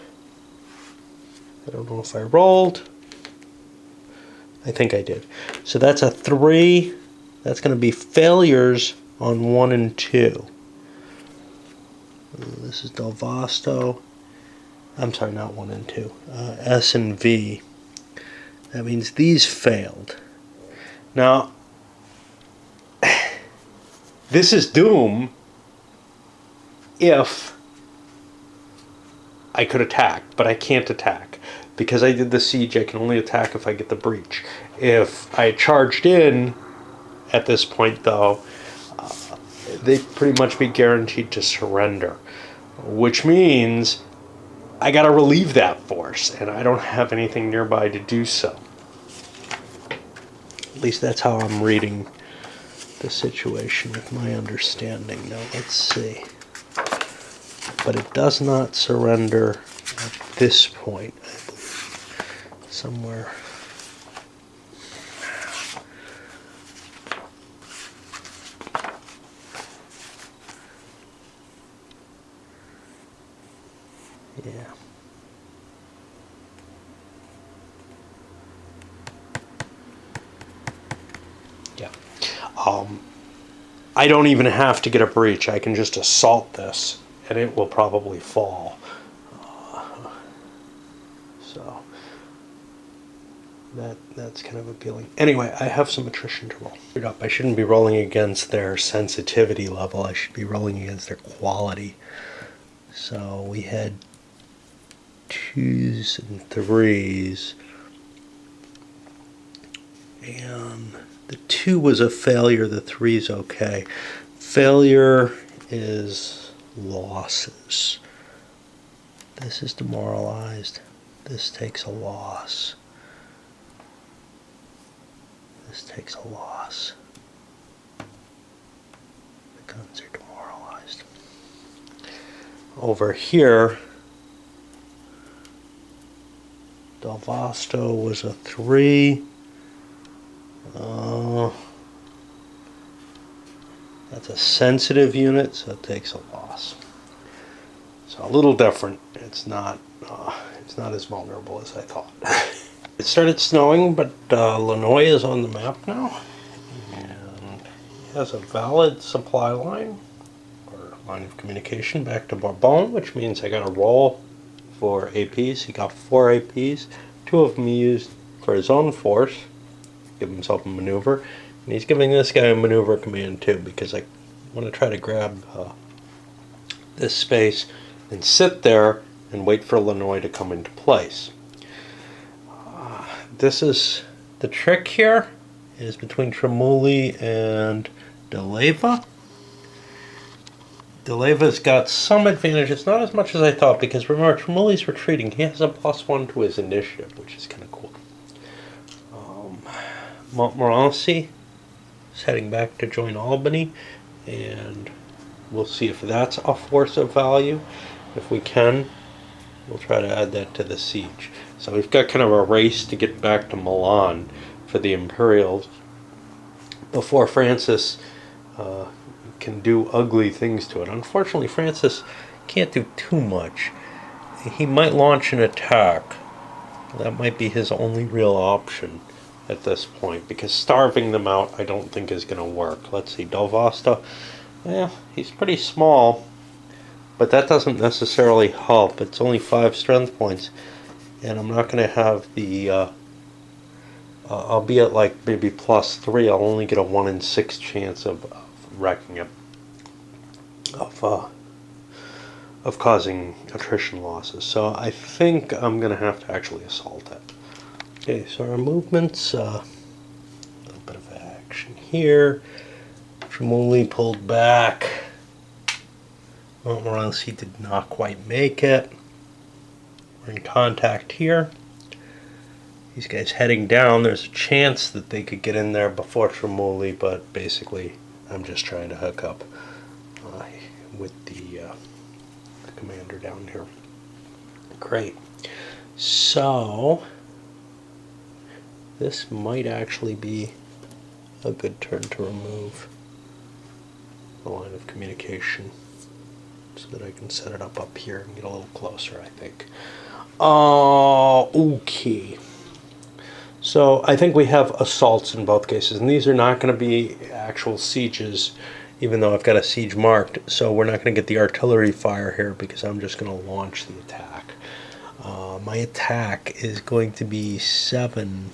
I don't know if I rolled. I think I did. So that's a 3. That's going to be failures on 1 and 2. This is Del Vasto. I'm sorry, not 1 and 2. S and V. That means these failed. Now, this is doom if I could attack, but I can't attack. Because I did the siege, I can only attack if I get the breach. If I charged in at this point, though, they'd pretty much be guaranteed to surrender. Which means I gotta relieve that force, and I don't have anything nearby to do so. At least that's how I'm reading the situation with my understanding. Now let's see. But it does not surrender at this point, I believe. Somewhere. Yeah. Yeah. I don't even have to get a breach. I can just assault this, and it will probably fall. So that's kind of appealing. Anyway, I have some attrition to roll. I shouldn't be rolling against their sensitivity level. I should be rolling against their quality. So we had 2s and 3s, and the 2 was a failure, the 3's okay. Failure is losses. This is demoralized. This takes a loss. This takes a loss. The guns are demoralized. Over here, Del Vasto was a 3. That's a sensitive unit, so it takes a loss. So a little different. It's not as vulnerable as I thought. It started snowing, but Lannoy is on the map now, and he has a valid supply line or line of communication back to Bourbon, which means I got a roll for APs. He got 4 APs. 2 of them he used for his own force, give himself a maneuver, and he's giving this guy a maneuver command too, because I want to try to grab this space and sit there and wait for Lannoy to come into place. This is the trick here, is between Tremulli and DeLeva. DeLeva's got some advantages, not as much as I thought, because remember, Tremulli's retreating. He has a +1 to his initiative, which is kind of cool. Montmorency is heading back to join Albany, and we'll see if that's a force of value. If we can, we'll try to add that to the siege. So we've got kind of a race to get back to Milan for the Imperials before Francis can do ugly things to it. Unfortunately, Francis can't do too much. He might launch an attack. That might be his only real option at this point, because starving them out I don't think is going to work. Let's see, Dalvasta, yeah, he's pretty small, but that doesn't necessarily help. It's only 5 strength points, and I'm not going to have the I'll be at like maybe +3. I'll only get a 1 in 6 chance of wrecking it, of causing attrition losses. So I think I'm going to have to actually assault it. Okay, so our movements, a little bit of action here. Tremulli pulled back. Montmorency did not quite make it. We're in contact here. These guys heading down. There's a chance that they could get in there before Tremulli, but basically I'm just trying to hook up with the commander down here. Great. So this might actually be a good turn to remove the line of communication so that I can set it up here and get a little closer, I think. Okay. So I think we have assaults in both cases, and these are not going to be actual sieges, even though I've got a siege marked. So we're not going to get the artillery fire here because I'm just going to launch the attack. My attack is going to be 7,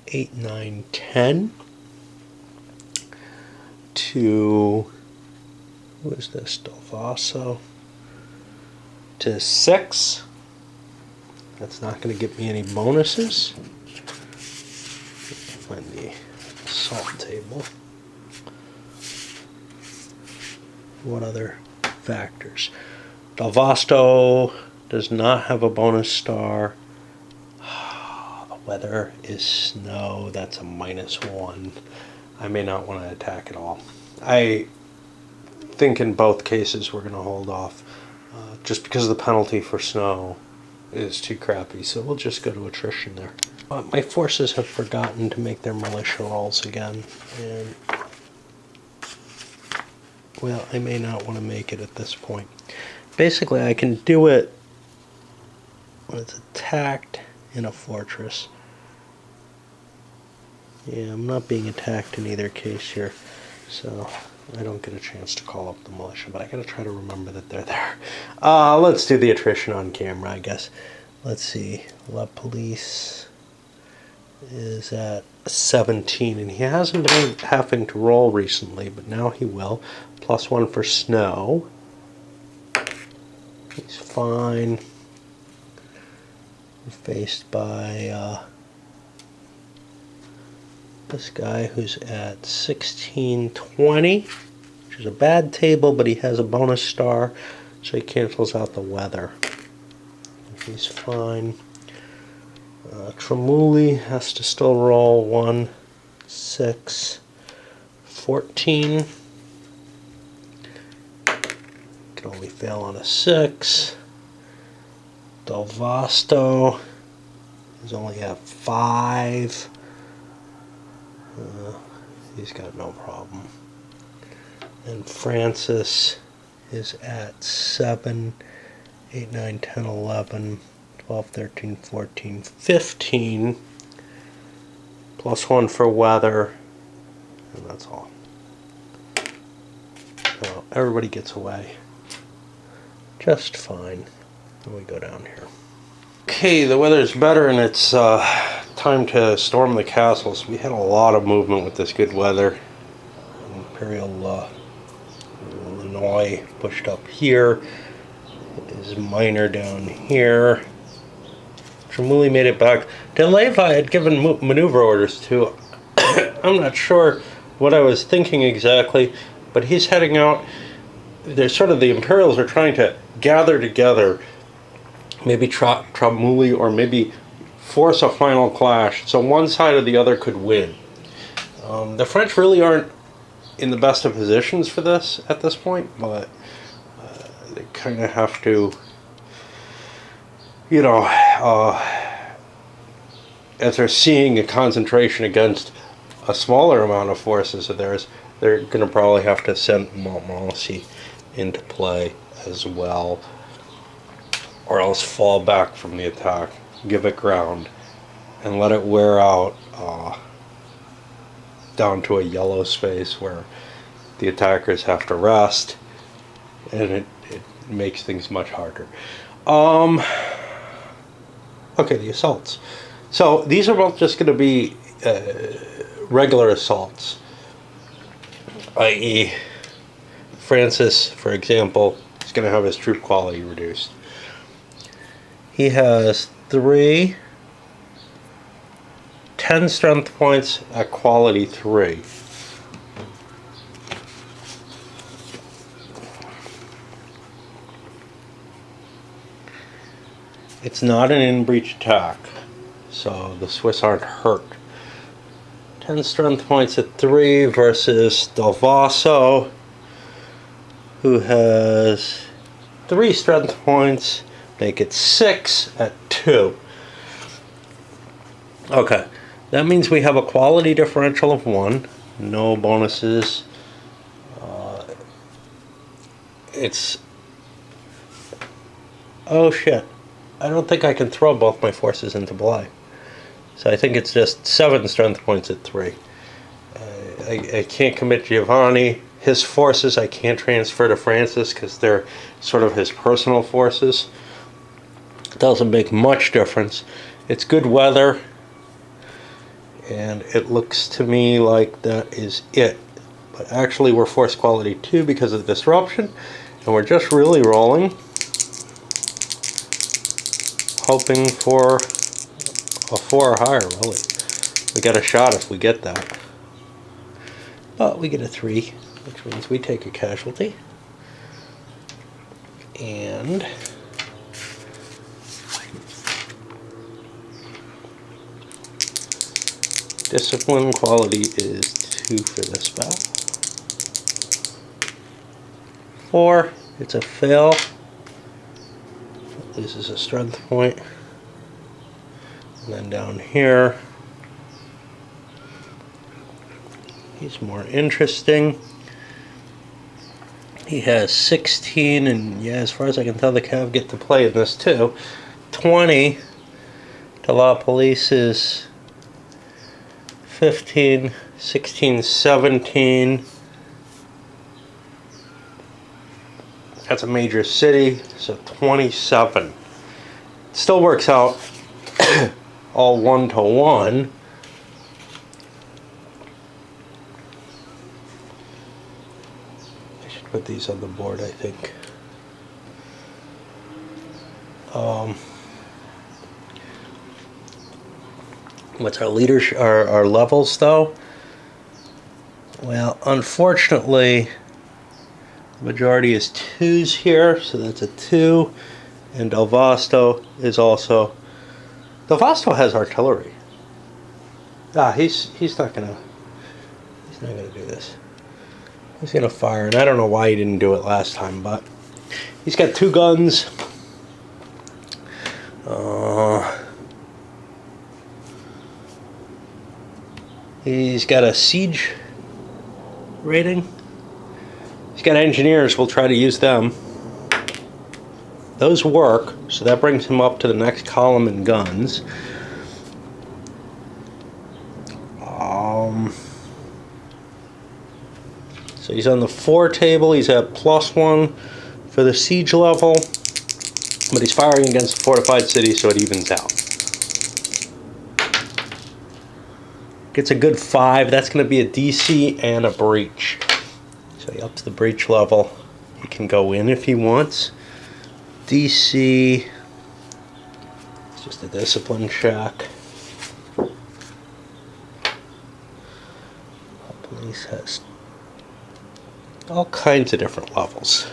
8, 9, 10 to, who is this, Dalvaso, to 6. That's not going to give me any bonuses. Find the assault table. What other factors? Dalvasto does not have a bonus star. The weather is snow. That's a -1. I may not want to attack at all. I think in both cases we're going to hold off, just because the penalty for snow is too crappy. So we'll just go to attrition there. But my forces have forgotten to make their militia rolls again, and well, I may not want to make it at this point. Basically, I can do it when it's attacked in a fortress. Yeah, I'm not being attacked in either case here, so I don't get a chance to call up the militia, but I gotta try to remember that they're there. Let's do the attrition on camera, I guess. Let's see, La Police is at 17, and he hasn't been having to roll recently, but now he will. +1 for snow. He's fine. We're faced by this guy who's at 1620, which is a bad table, but he has a bonus star, so he cancels out the weather. He's fine. Tremulli has to still roll 1, 6, 14. Can only fail on a 6. Dalvasto is only at 5. He's got no problem. And Francis is at 7, 8, 9, 10, 11, 12, 13, 14, 15. +1 for weather. And that's all. So everybody gets away just fine. And we go down here. Okay, the weather's better, and it's time to storm the castles. We had a lot of movement with this good weather. Imperial Illinois pushed up here. Is minor down here. Tremulli made it back. DeLeva had given maneuver orders to. I'm not sure what I was thinking exactly, but he's heading out. There's sort of the Imperials are trying to gather together, maybe Tramuli, or maybe force a final clash, so one side or the other could win. The French really aren't in the best of positions for this at this point, but they kind of have to, you know, as they're seeing a concentration against a smaller amount of forces of theirs, they're going to probably have to send Montmorency into play as well, or else fall back from the attack, give it ground, and let it wear out down to a yellow space where the attackers have to rest, and it makes things much harder. Okay, the assaults. So these are both just going to be regular assaults, i.e. Francis, for example, is going to have his troop quality reduced. He has 3 10 strength points at quality 3. It's not an in-breach attack, so the Swiss aren't hurt. 10 strength points at 3 versus Delvaso, who has 3 strength points, make it 6 at 2. Okay, that means we have a quality differential of 1, no bonuses. Oh shit, I don't think I can throw both my forces into play. So I think it's just 7 strength points at 3. I can't commit Giovanni. His forces I can't transfer to Francis because they're sort of his personal forces. It doesn't make much difference. It's good weather, and it looks to me like that is it. But actually we're force quality 2 because of the disruption, and we're just really rolling, hoping for a 4 or higher, really. We got a shot if we get that. But we get a 3, which means we take a casualty. And discipline quality is 2 for this spell. 4, it's a fail. This is a strength point. And then down here, he's more interesting. He has 16, and yeah, as far as I can tell, the Cav get to play in this too. 20 to La Police is 15, 16, 17. That's a major city, so 27. Still works out all 1-to-1. I should put these on the board, I think. What's our leadership, our levels though? Well, unfortunately, the majority is 2s here, so that's a 2. And Delvasto is also. Delvasto has artillery. He's not gonna do this. He's gonna fire, and I don't know why he didn't do it last time, but he's got 2 guns. He's got a siege rating. He's got engineers. We'll try to use them. Those work, so that brings him up to the next column in guns. So he's on the 4 table. He's at +1 for the siege level, but he's firing against a fortified city, so it evens out. Gets a good 5. That's going to be a DC and a breach. So he ups the breach level. He can go in if he wants. DC, it's just a discipline check. This has all kinds of different levels.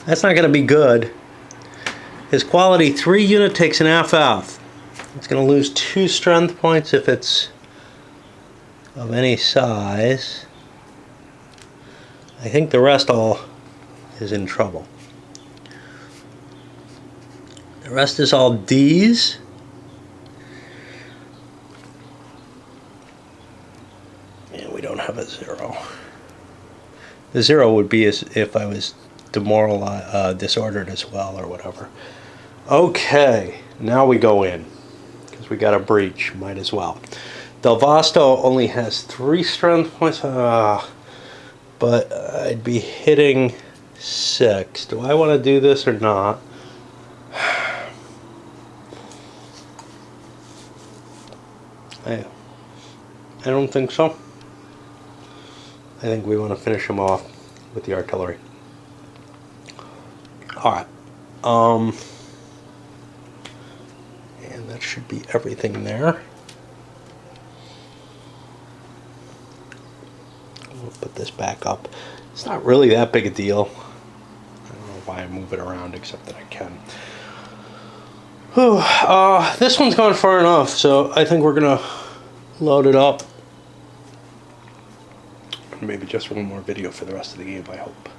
That's not going to be good. His quality 3 unit takes an FF. It's going to lose 2 strength points if it's of any size. I think the rest all is in trouble. The rest is all D's. And we don't have a 0. The 0 would be as if I was demoralized, disordered as well, or whatever. Okay, now we go in because we got a breach. Might as well. Del Vasto only has 3 strength points, but I'd be hitting 6. Do I want to do this or not? I don't think so. I think we want to finish him off with the artillery. Alright. And that should be everything there. We'll put this back up. It's not really that big a deal. I don't know why I move it around except that I can. Whew. This one's gone far enough, so I think we're gonna load it up. Maybe just one more video for the rest of the game, I hope.